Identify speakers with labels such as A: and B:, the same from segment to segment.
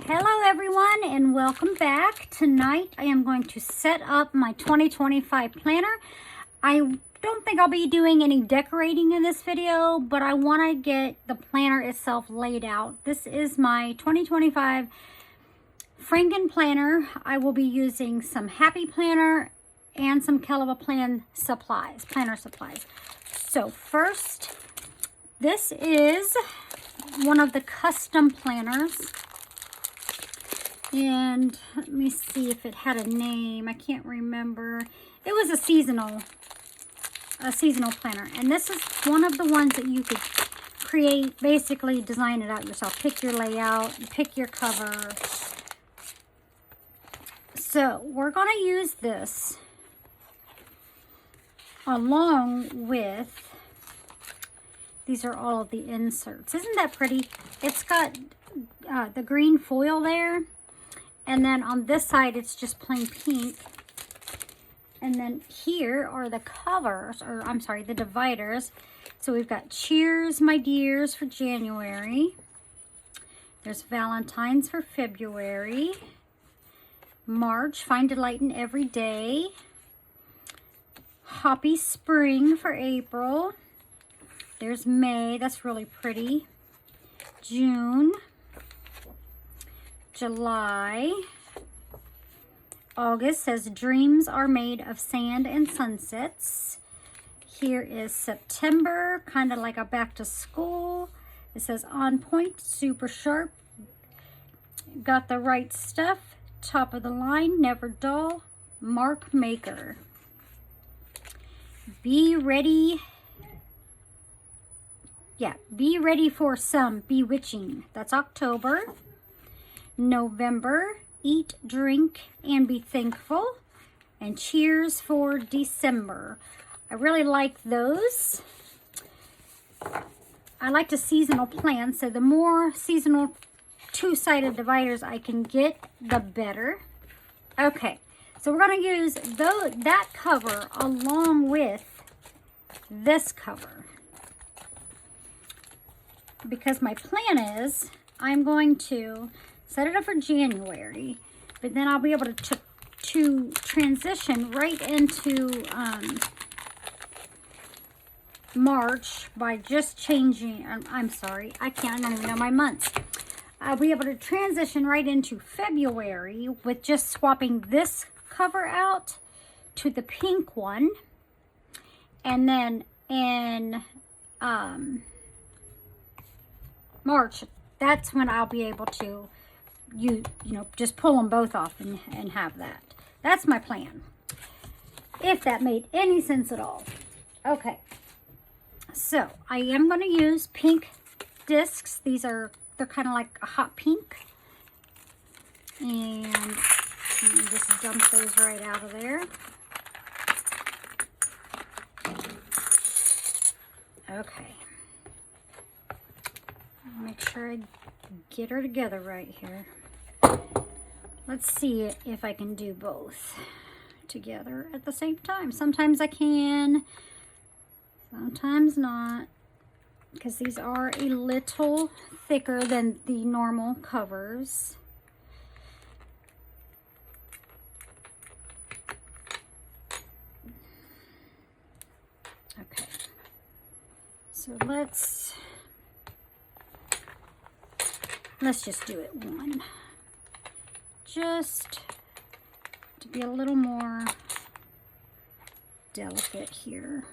A: Hello everyone and welcome back. Tonight I am going to set up my 2025 planner. I don't think I'll be doing any decorating in this video, but I want to get the planner itself laid out. This is my 2025 Franken planner. I will be using some Happy Planner and some Kelava planner supplies. So first, this is one of the custom planners. And let me see if it had a name. I can't remember. It was a seasonal planner. And this is one of the ones that you could create, basically design it out yourself. Pick your layout, pick your cover. So we're going to use this along with, these are all of the inserts. Isn't that pretty? It's got the green foil there. And then on this side, it's just plain pink. And then here are the covers, or I'm sorry, the dividers. So we've got Cheers, My Dears for January. There's Valentine's for February. March, Find Delight in Every Day. Happy Spring for April. There's May, that's really pretty. June. July. August says Dreams Are Made of Sand and Sunsets. Here is September, kind of like a back to school. It says On Point, Super Sharp, Got the Right Stuff, Top of the Line, Never Dull, Mark Maker. Be ready. Yeah, Be Ready for Some Bewitching. That's October. November, Eat, Drink, and Be Thankful. And Cheers for December. I really like those. I like to seasonal plan, so the more seasonal two-sided dividers I can get, the better. Okay, so we're going to use that cover along with this cover. Because my plan is, I'm going to set it up for January, but then I'll be able to transition right into March by just changing, I'm sorry, I don't even know my months. I'll be able to transition right into February with just swapping this cover out to the pink one. And then in March, that's when I'll be able to you know, just pull them both off and have that. That's my plan. If that made any sense at all. Okay. So, I am going to use pink discs. They're kind of like a hot pink. And let me just dump those right out of there. Okay. Make sure I get her together right here. Let's see if I can do both together at the same time. Sometimes I can, sometimes not, because these are a little thicker than the normal covers. Okay, so let's just do it one. Just to be a little more delicate here.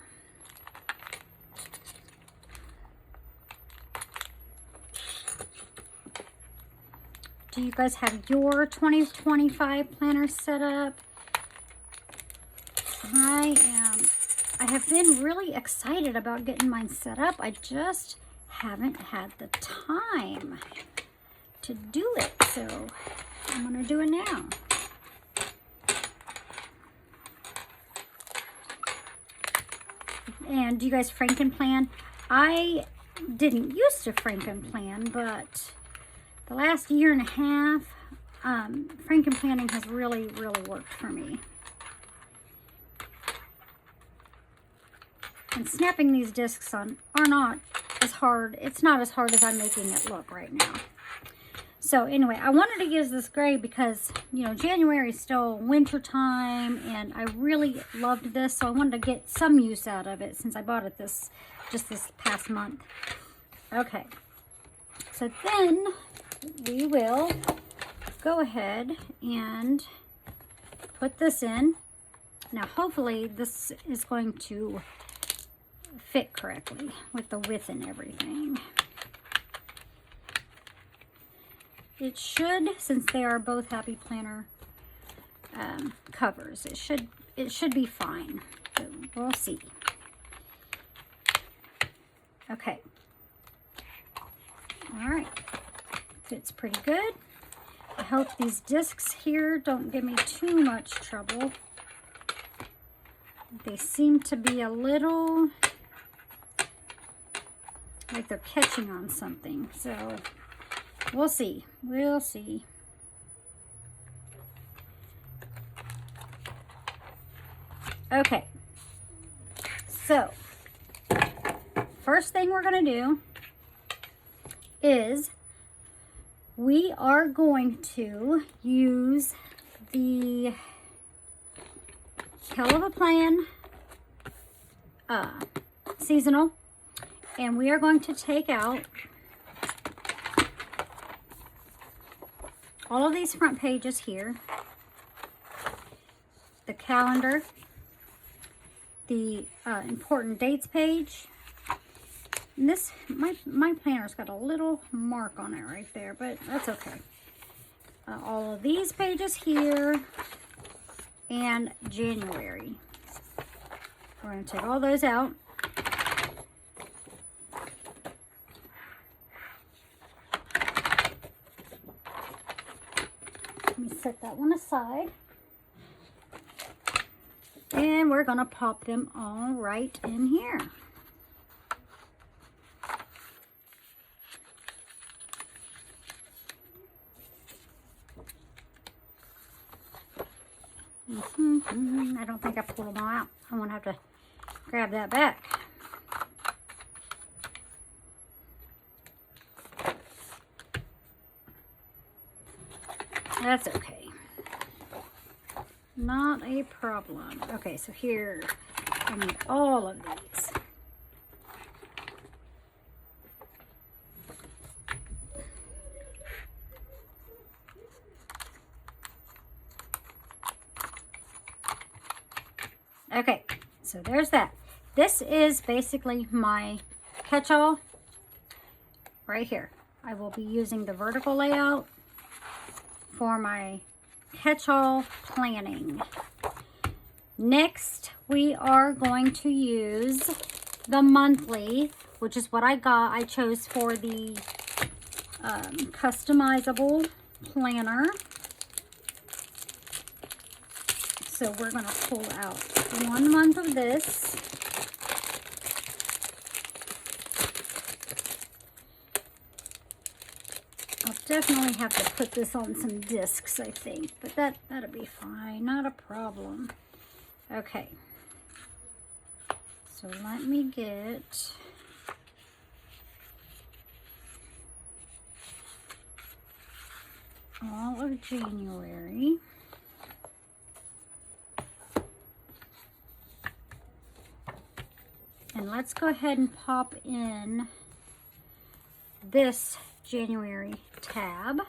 A: Do you guys have your 2025 planner set up? I have been really excited about getting mine set up. I just haven't had the time to do it, so I'm going to do it now. And do you guys Franken plan? I didn't used to Franken plan, but the last year and a half, Franken planning has really, really worked for me. And snapping these discs on are not as hard. It's not as hard as I'm making it look right now. So anyway, I wanted to use this gray because, you know, January is still winter time and I really loved this. So I wanted to get some use out of it since I bought it just this past month. Okay. So then we will go ahead and put this in. Now hopefully this is going to fit correctly with the width and everything. It should, since they are both Happy Planner covers, it should be fine. So we'll see. Okay. All right. Fits pretty good. I hope these discs here don't give me too much trouble. They seem to be a little like they're catching on something. So we'll see. We'll see. Okay. So, first thing we're going to do is we are going to use the Hell of a Plan seasonal, and we are going to take out all of these front pages here, the calendar, the important dates page. And this, my planner's got a little mark on it right there, but that's okay. All of these pages here and January. We're going to take all those out. Let me set that one aside. And we're going to pop them all right in here. I don't think I pulled them all out. I'm going to have to grab that back. That's okay. Not a problem. Okay, so here I need all of these. Okay, so there's that. This is basically my catch-all right here. I will be using the vertical layout for my catch-all planning. Next, we are going to use the monthly, which is what I got. I chose for the customizable planner. So we're going to pull out 1 month of this. I'll definitely have to put this on some discs, I think, but that'll be fine, not a problem. Okay. So let me get all of January. And let's go ahead and pop in this January tab.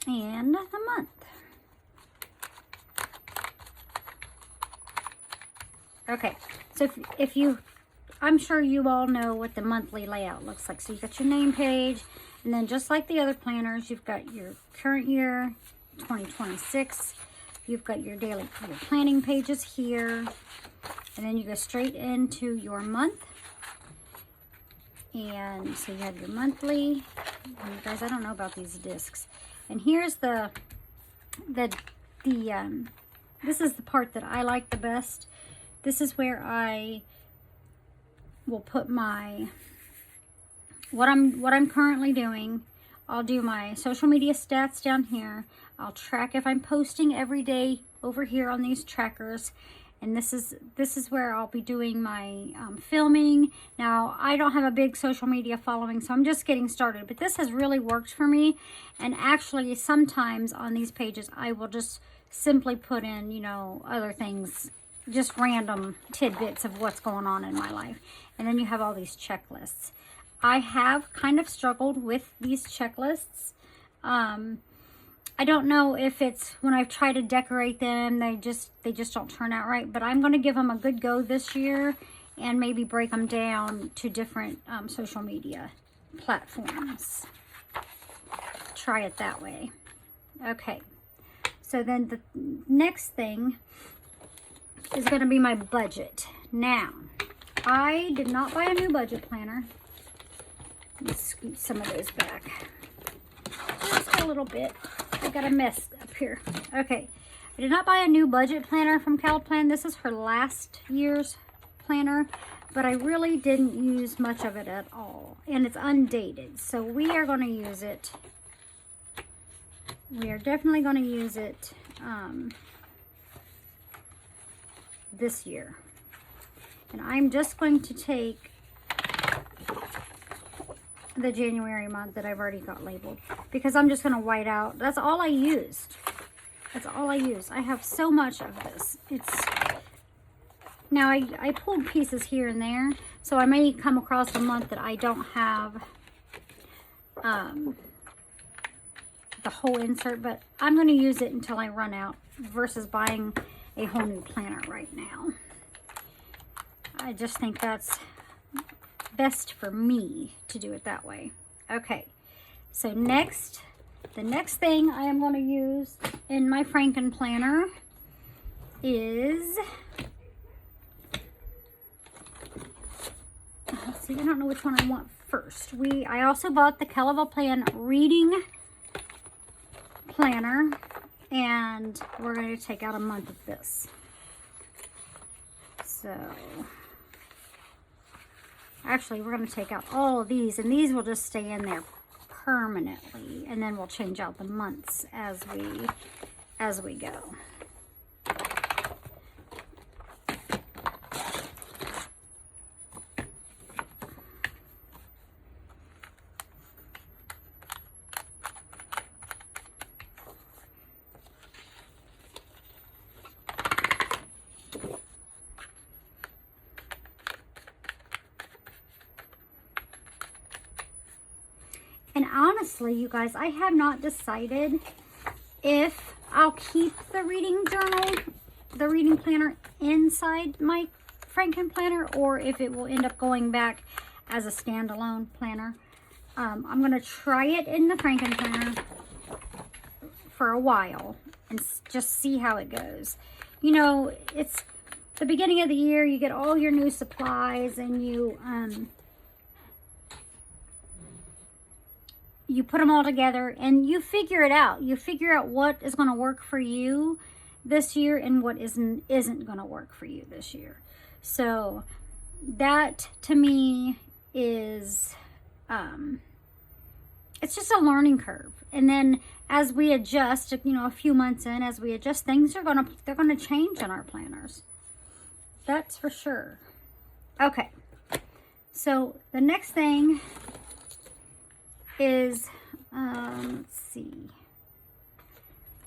A: And the month. Okay, so if you, I'm sure you all know what the monthly layout looks like. So you've got your name page, and then just like the other planners, you've got your current year, 2026. You've got your daily your planning pages here, and then you go straight into your month. And so you have your monthly. And you guys, I don't know about these discs. And here's this is the part that I like the best. This is where I will put my what I'm currently doing. I'll do my social media stats down here. I'll track if I'm posting every day over here on these trackers. And this is where I'll be doing my filming. Now, I don't have a big social media following, so I'm just getting started. But this has really worked for me. And actually, sometimes on these pages, I will just simply put in, you know, other things, just random tidbits of what's going on in my life. And then you have all these checklists. I have kind of struggled with these checklists. I don't know if it's when I've tried to decorate them, they just don't turn out right. But I'm going to give them a good go this year and maybe break them down to different social media platforms. Try it that way. Okay. So then the next thing is going to be my budget. Now, I did not buy a new budget planner. Let's scoot some of those back. Just a little bit. I got a mess up here. Okay. I did not buy a new budget planner from CalPlan. This is her last year's planner, but I really didn't use much of it at all. And it's undated. So we are going to use it. We are definitely going to use it this year. And I'm just going to take the January month that I've already got labeled, because I'm just going to white out. That's all I used. That's all I used. I have so much of this. Now I pulled pieces here and there, so I may come across a month that I don't have the whole insert, but I'm going to use it until I run out versus buying a whole new planner right now. I just think that's best for me to do it that way. Okay, so the next thing I am going to use in my Franken planner is, let's see, I don't know which one I want first. I also bought the Kelleval reading planner, and we're going to take out a month of this. So actually, we're going to take out all of these, and these will just stay in there permanently, and then we'll change out the months as we go. And honestly, you guys, I have not decided if I'll keep the reading journal, the reading planner inside my Franken planner, or if it will end up going back as a standalone planner. I'm going to try it in the Franken planner for a while and just see how it goes. You know, it's the beginning of the year, you get all your new supplies, and you put them all together and you figure it out. You figure out what is going to work for you this year and what isn't going to work for you this year. So that to me is, it's just a learning curve. And then as we adjust, you know, a few months in, as we adjust, things are they're going to change in our planners. That's for sure. Okay. So the next thing is, let's see.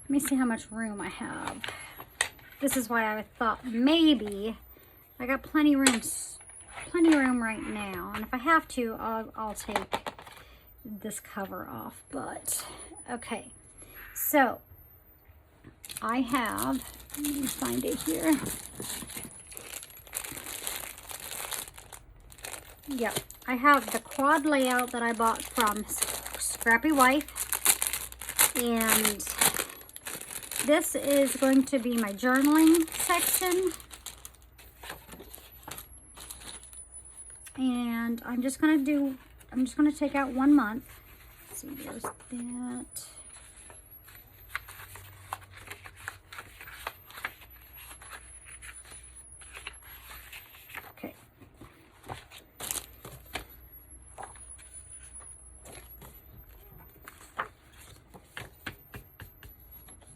A: Let me see how much room I have. This is why I thought maybe I got plenty room right now. And if I have to, I'll take this cover off. But okay, so I have. Let me find it here. Yep, I have the quad layout that I bought from Scrappy Wife, and this is going to be my journaling section. And I'm just going to take out 1 month. Let's see, there's that.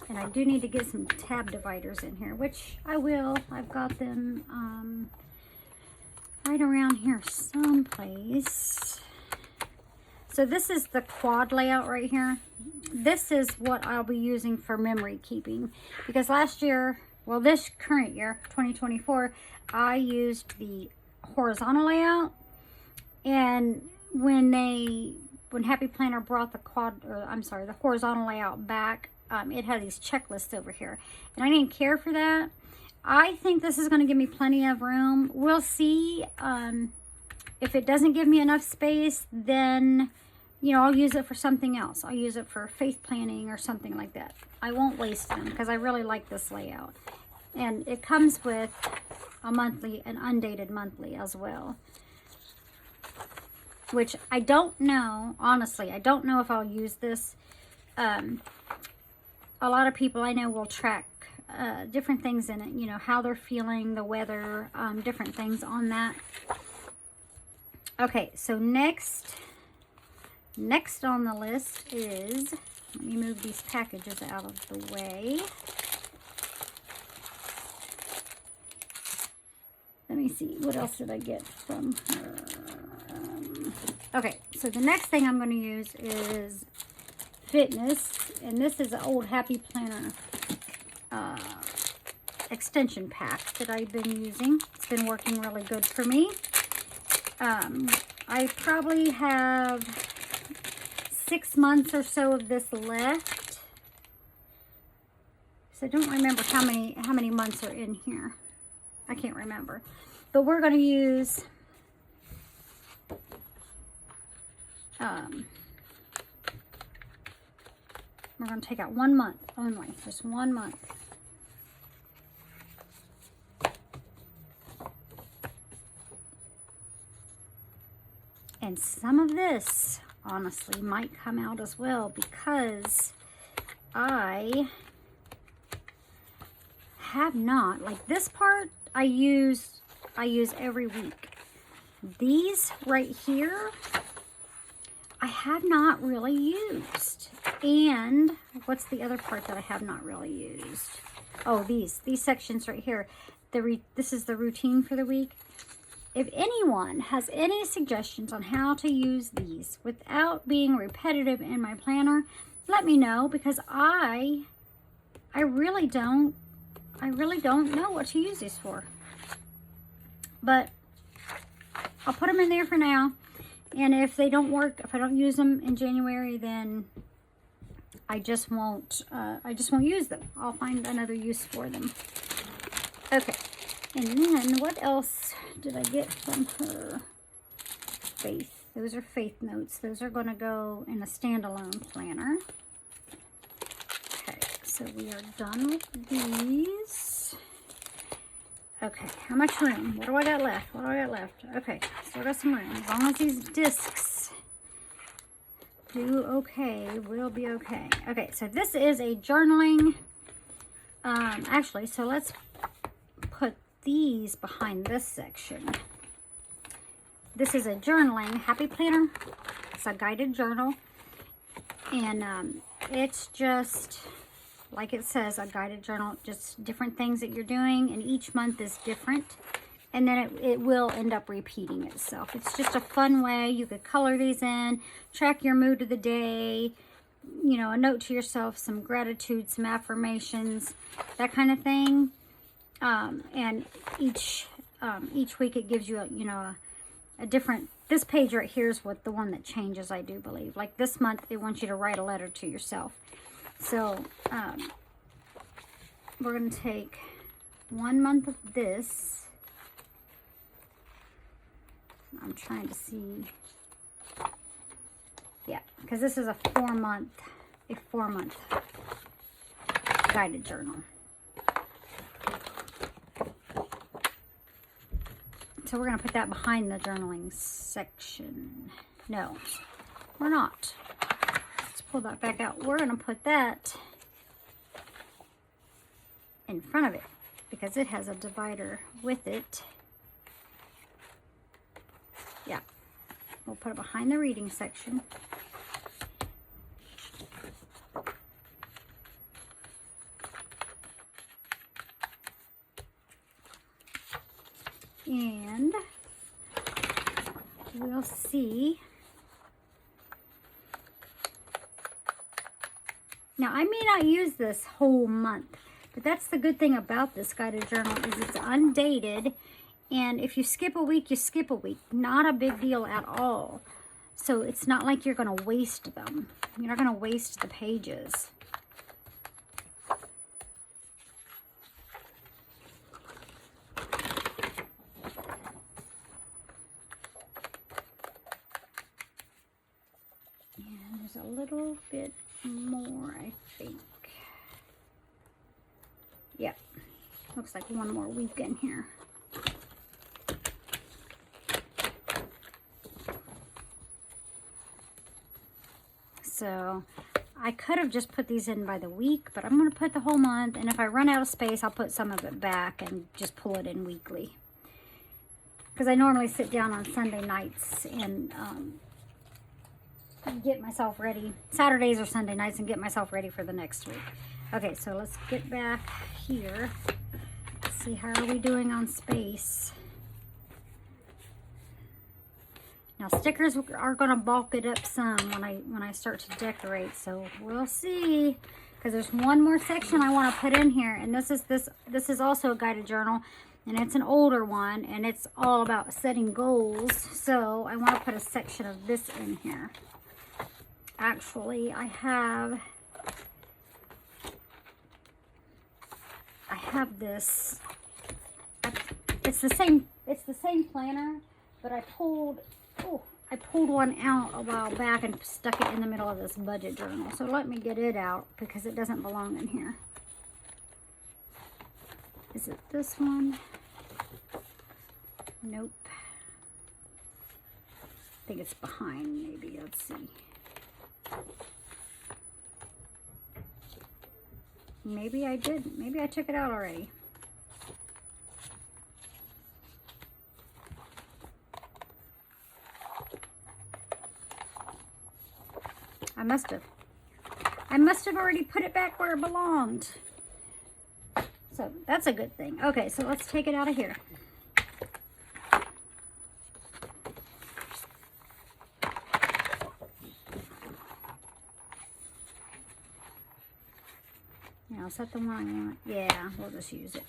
A: And I do need to get some tab dividers in here, which I will. I've got them right around here someplace. So this is the quad layout right here. This is what I'll be using for memory keeping. Because last year, well, this current year, 2024, I used the horizontal layout. And when Happy Planner brought the the horizontal layout back, it had these checklists over here. And I didn't care for that. I think this is going to give me plenty of room. We'll see. If it doesn't give me enough space, then, you know, I'll use it for something else. I'll use it for faith planning or something like that. I won't waste them because I really like this layout. And it comes with a monthly, an undated monthly as well. Which I don't know, honestly, I don't know if I'll use this. A lot of people I know will track different things in it, you know, how they're feeling, the weather, different things on that. Okay, so next on the list is, let me move these packages out of the way. Let me see, what else did I get from her? Okay, so the next thing I'm going to use is Fitness, and this is an old Happy Planner extension pack that I've been using. It's been working really good for me. I probably have 6 months or so of this left. So I don't remember how many months are in here. I can't remember. But we're going to use we're going to take out 1 month only, just 1 month. And some of this, honestly, might come out as well because I have not, like this part, I use every week. These right here, I have not really used. And what's the other part that I have not really used? Oh, these sections right here. This is the routine for the week. If anyone has any suggestions on how to use these without being repetitive in my planner, let me know, because I really don't know what to use these for. But I'll put them in there for now. And if they don't work, if I don't use them in January, then I just won't use them. I'll find another use for them. Okay. And then what else did I get from her? Faith. Those are faith notes. Those are going to go in a standalone planner. Okay, so we are done with these. Okay, how much room? What do I got left? What do I got left? Okay, still got some room. As long as these discs do okay, we'll be okay. Okay, so this is a journaling. Actually, so let's put these behind this section. This is a journaling Happy Planner. It's a guided journal. And it's just, like it says, a guided journal, just different things that you're doing, and each month is different. And then it will end up repeating itself. It's just a fun way. You could color these in, track your mood of the day, you know, a note to yourself, some gratitude, some affirmations, that kind of thing. And each week it gives you a different, this page right here is what the one that changes, I do believe. Like this month, it wants you to write a letter to yourself. So, we're going to take 1 month of this. I'm trying to see. Yeah, because this is a 4 month guided journal. So we're going to put that behind the journaling section. No, we're not. Let's pull that back out. We're going to put that in front of it because it has a divider with it. Yeah, we'll put it behind the reading section. and we'll see. Now, I may not use this whole month, but that's the good thing about this guided journal is it's undated. And if you skip a week, you skip a week. Not a big deal at all. So it's not like you're going to waste them. You're not going to waste the pages. And there's a little bit more, I think. Yep. Looks like one more week in here. So I could have just put these in by the week, but I'm going to put the whole month. And if I run out of space, I'll put some of it back and just pull it in weekly. Because I normally sit down on Sunday nights and get myself ready. Saturdays or Sunday nights and get myself ready for the next week. Okay, so let's get back here. Let's see, how are we doing on space? Now stickers are going to bulk it up some when I start to decorate, so we'll see. Because there's one more section I want to put in here, and this is also a guided journal, and it's an older one, and it's all about setting goals. So I want to put a section of this in here. Actually, I have this. It's the same planner, but I pulled one out a while back and stuck it in the middle of this budget journal. So let me get it out because it doesn't belong in here. Is it this one? Nope. I think it's behind maybe. Let's see. Maybe I didn't. Maybe I took it out already. I must have already put it back where it belonged. So that's a good thing. Okay, so let's take it out of here. Now, is that the one I want? Yeah, we'll just use it.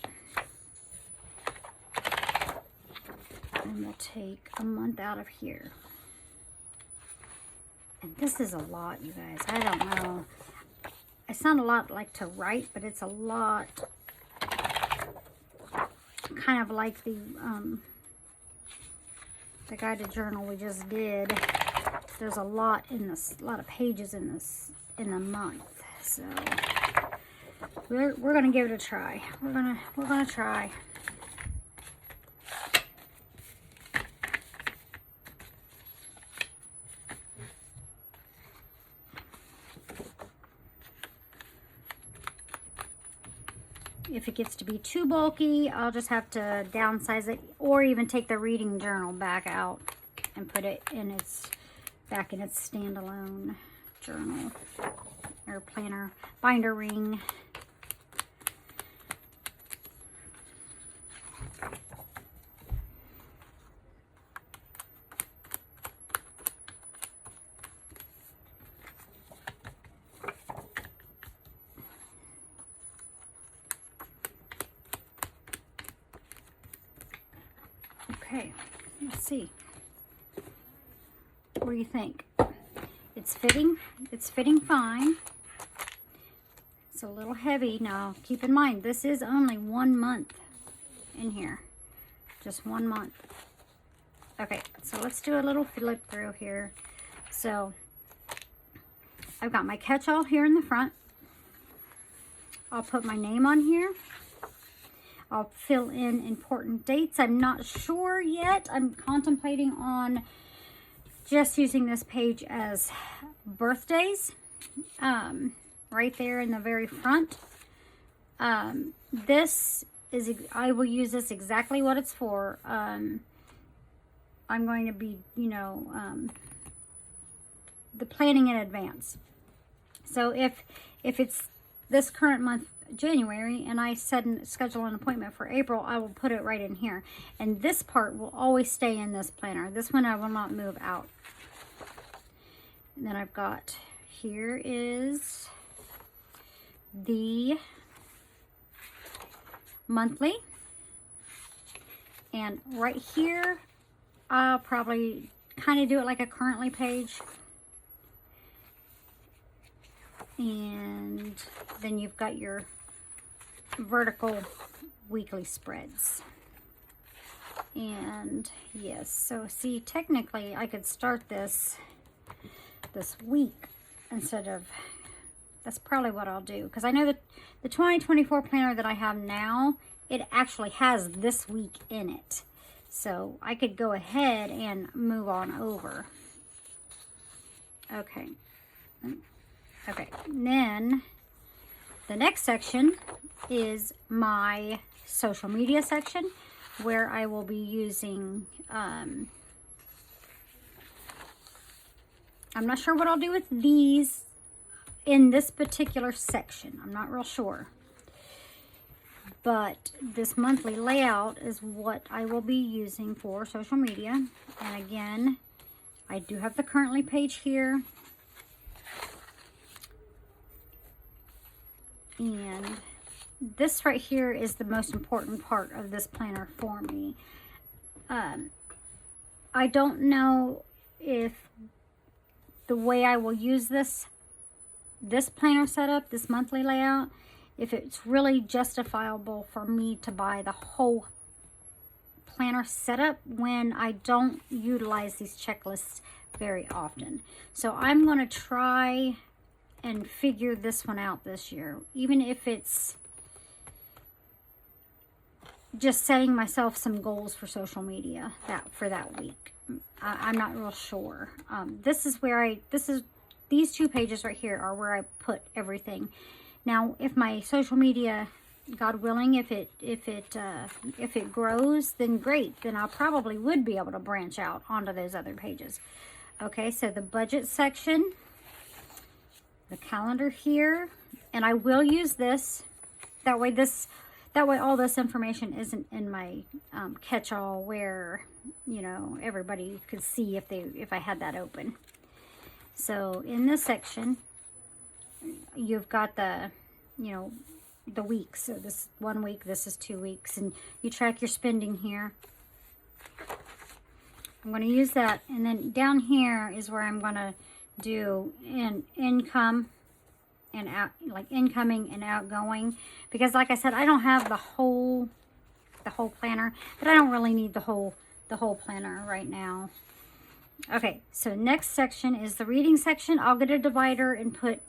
A: And we'll take a month out of here. And this is a lot, you guys. I don't know. It's not a lot like to write, but it's a lot kind of like the guided journal we just did. There's a lot in this, a lot of pages in this, in the month. So we're gonna give it a try. We're gonna try. If it gets to be too bulky, I'll just have to downsize it, or even take the reading journal back out and put it in back in its standalone journal or planner binder ring. Okay, let's see. What do you think? It's fitting. It's fitting fine. It's a little heavy. Now, keep in mind, this is only 1 month in here. Just 1 month. Okay, so let's do a little flip through here. So, I've got my catch-all here in the front. I'll put my name on here. I'll fill in important dates. I'm not sure yet. I'm contemplating on just using this page as birthdays. Right there in the very front. This is, I will use this exactly what it's for. I'm going to be, the planning in advance. So if it's this current month January and I schedule an appointment for April, I will put it right in here. And this part will always stay in this planner. This one I will not move out. And then I've got, here is the monthly. And right here, I'll probably kind of do it like a currently page. And then you've got your vertical weekly spreads. And yes, so see, technically I could start this week instead of, that's probably what I'll do, because I know that the 2024 planner that I have now, it actually has this week in it. So I could go ahead and move on over. Okay. Okay, and then the next section is my social media section, where I will be using, I'm not sure what I'll do with these in this particular section. I'm not real sure. But this monthly layout is what I will be using for social media. And again, I do have the currently page here. And this right here is the most important part of this planner for me. I don't know if the way I will use this planner setup, this monthly layout, if it's really justifiable for me to buy the whole planner setup when I don't utilize these checklists very often. So I'm going to try and figure this one out this year, even if it's just setting myself some goals for social media for that week. I'm not real sure. This is where these two pages right here are where I put everything. Now, if my social media, God willing, if it grows, then great. Then I probably would be able to branch out onto those other pages. Okay, so the budget section, the calendar here, and I will use this. That way all this information isn't in my catch-all where, you know, everybody could see if I had that open. So in this section, you've got the, you know, the weeks. So this 1 week, this is 2 weeks, and you track your spending here. I'm going to use that, and then down here is where I'm going to do an income and out, like incoming and outgoing, because like I said, I don't have the whole planner, but I don't really need the whole planner right now. Okay, so next section is the reading section. I'll get a divider and put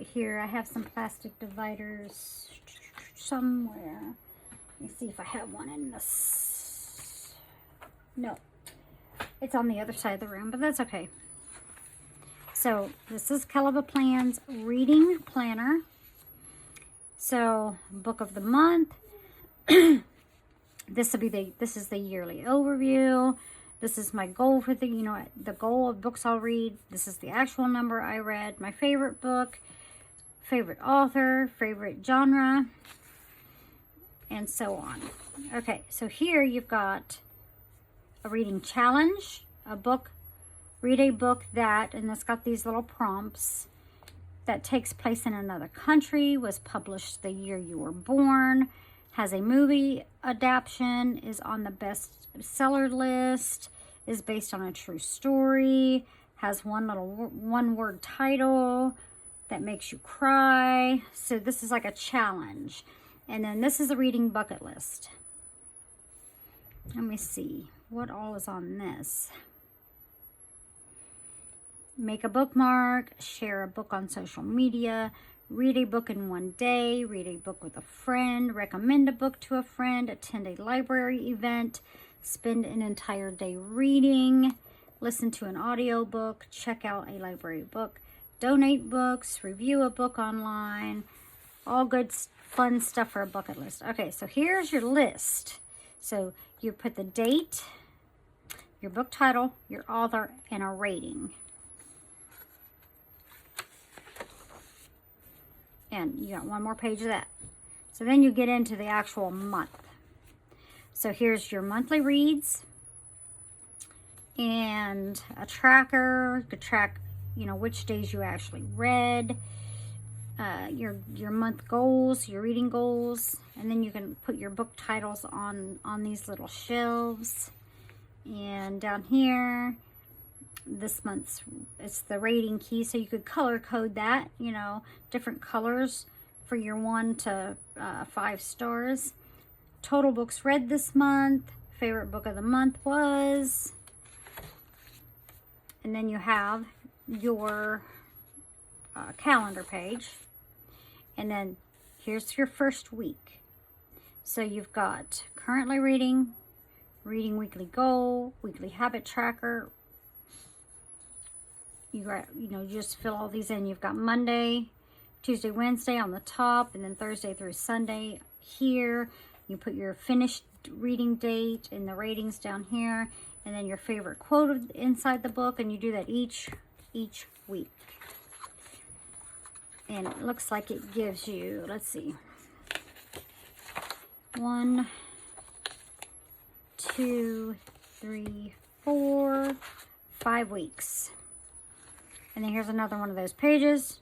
A: here. I have some plastic dividers somewhere. Let me see if I have one in this. No, it's on the other side of the room, but that's okay. So this is Keleva Plan's reading planner. So book of the month. This is the yearly overview. This is my goal for the goal of books I'll read. This is the actual number I read. My favorite book, favorite author, favorite genre, and so on. Okay, so here you've got a reading challenge, a book. Read a book that, and it's got these little prompts, that takes place in another country, was published the year you were born, has a movie adaptation, is on the bestseller list, is based on a true story, has one word title that makes you cry. So this is like a challenge. And then this is a reading bucket list. Let me see what all is on this. Make a bookmark, share a book on social media, read a book in 1 day, read a book with a friend, recommend a book to a friend, attend a library event, spend an entire day reading, listen to an audiobook, check out a library book, donate books, review a book online, all good fun stuff for a bucket list. Okay, so here's your list. So you put the date, your book title, your author, and a rating. And you got one more page of that. So then you get into the actual month. So here's your monthly reads and a tracker to track, you know, which days you actually read, your month goals, your reading goals, and then you can put your book titles on these little shelves. And down here, this month's, it's the rating key, so you could color code that, you know, different colors for your 1 to 5 stars. Total books read this month, favorite book of the month was, and then you have your calendar page, and then here's your first week. So you've got currently reading, reading weekly goal, weekly habit tracker. You got, you know, just fill all these in. You've got Monday, Tuesday, Wednesday on the top, and then Thursday through Sunday here. You put your finished reading date and the ratings down here, and then your favorite quote inside the book, and you do that each week. And it looks like it gives you, let's see, 1, 2, 3, 4, 5 weeks. And then here's another one of those pages.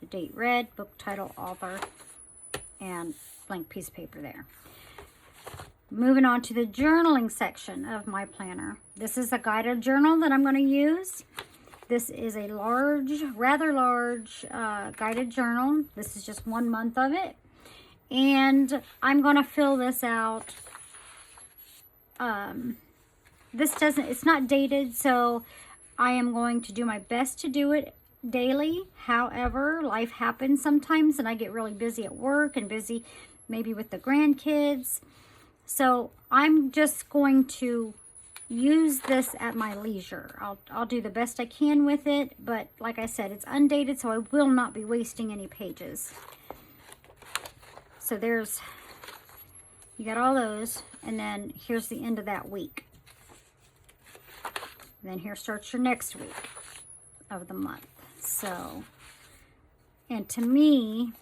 A: The date read, book title, author, and blank piece of paper there. Moving on to the journaling section of my planner. This is a guided journal that I'm going to use. This is a large, rather large guided journal. This is just 1 month of it. And I'm going to fill this out. It's not dated, so I am going to do my best to do it daily. However, life happens sometimes and I get really busy at work and busy maybe with the grandkids. So I'm just going to use this at my leisure. I'll do the best I can with it, but like I said, it's undated, so I will not be wasting any pages. So you got all those, and then here's the end of that week. And then here starts your next week of the month. So, and to me,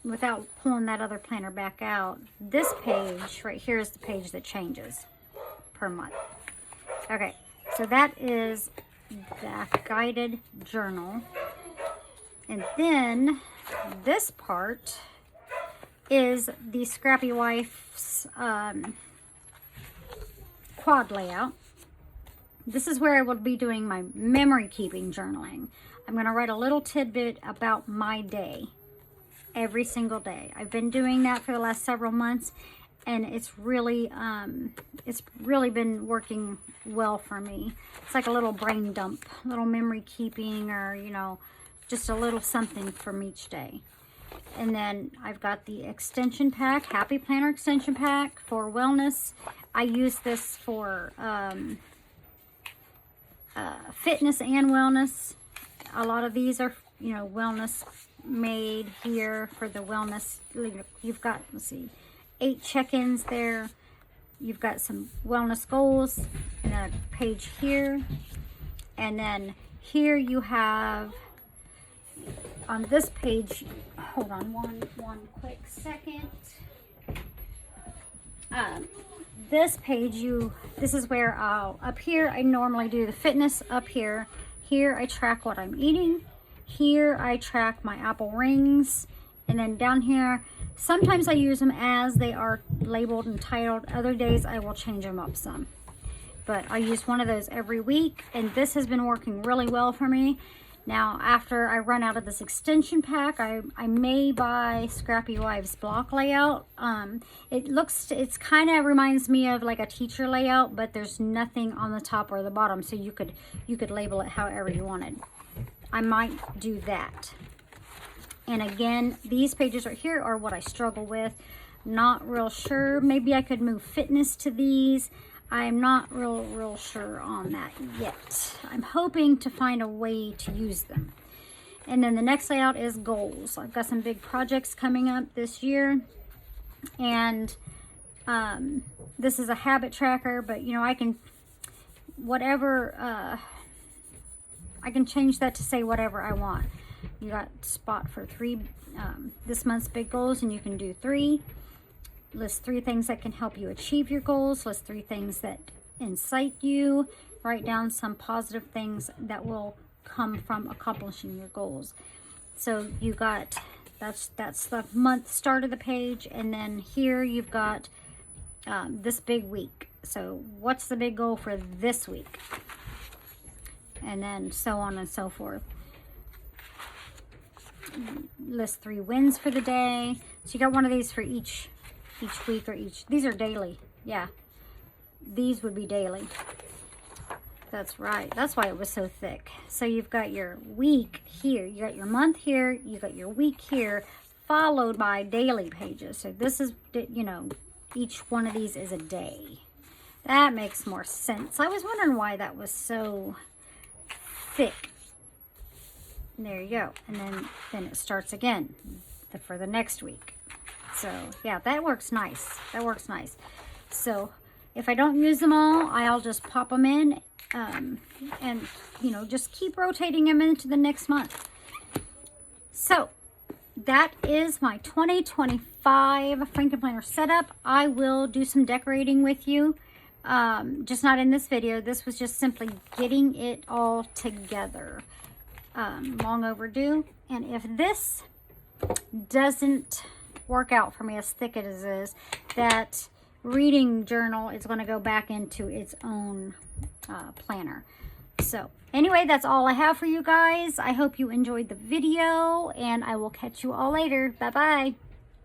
A: without pulling that other planner back out, this page right here is the page that changes per month. Okay, so that is the guided journal. And then this part is the Scrappy Wife's quad layout. This is where I will be doing my memory keeping journaling. I'm going to write a little tidbit about my day every single day. I've been doing that for the last several months, and it's really been working well for me. It's like a little brain dump, little memory keeping, or, you know, just a little something from each day. And then I've got the extension pack, Happy Planner extension pack for wellness. I use this for fitness and wellness. A lot of these are, you know, wellness made here for the wellness. You've got, let's see, 8 check-ins there. You've got some wellness goals and a page here. And then here you have, on this page, hold on one quick second. This page, this is where up here, I normally do the fitness up here. Here I track what I'm eating. Here I track my apple rings. And then down here, sometimes I use them as they are labeled and titled. Other days I will change them up some. But I use one of those every week, and this has been working really well for me. Now, after I run out of this extension pack, I may buy Scrappy Wife's block layout. It's kind of reminds me of like a teacher layout, but there's nothing on the top or the bottom, so you could label it however you wanted. I might do that. And again, these pages right here are what I struggle with. Not real sure. Maybe I could move fitness to these. I'm not real sure on that yet. I'm hoping to find a way to use them. And then the next layout is goals. I've got some big projects coming up this year. And this is a habit tracker, but you know, I can, whatever, I can change that to say whatever I want. You got spot for 3 this month's big goals, and you can do 3. List 3 things that can help you achieve your goals. List 3 things that incite you. Write down some positive things that will come from accomplishing your goals. So you got, that's the month start of the page, and then here you've got this big week. So what's the big goal for this week? And then so on and so forth. List 3 wins for the day. So you got one of these for each week, or these are daily. Yeah, these would be daily. That's right. That's why it was so thick. So you've got your week here, you got your month here, you got your week here, followed by daily pages. So this is, you know, each one of these is a day. That makes more sense. I was wondering why that was so thick. There you go. And then it starts again for the next week. So yeah, that works nice. That works nice. So if I don't use them all, I'll just pop them in, and you know, just keep rotating them into the next month. So that is my 2025 Franken Planner setup. I will do some decorating with you, just not in this video. This was just simply getting it all together. Long overdue. And if this doesn't work out for me as thick as it is, that reading journal is going to go back into its own planner. So anyway, that's all I have for you guys. I hope you enjoyed the video, and I will catch you all later. Bye bye.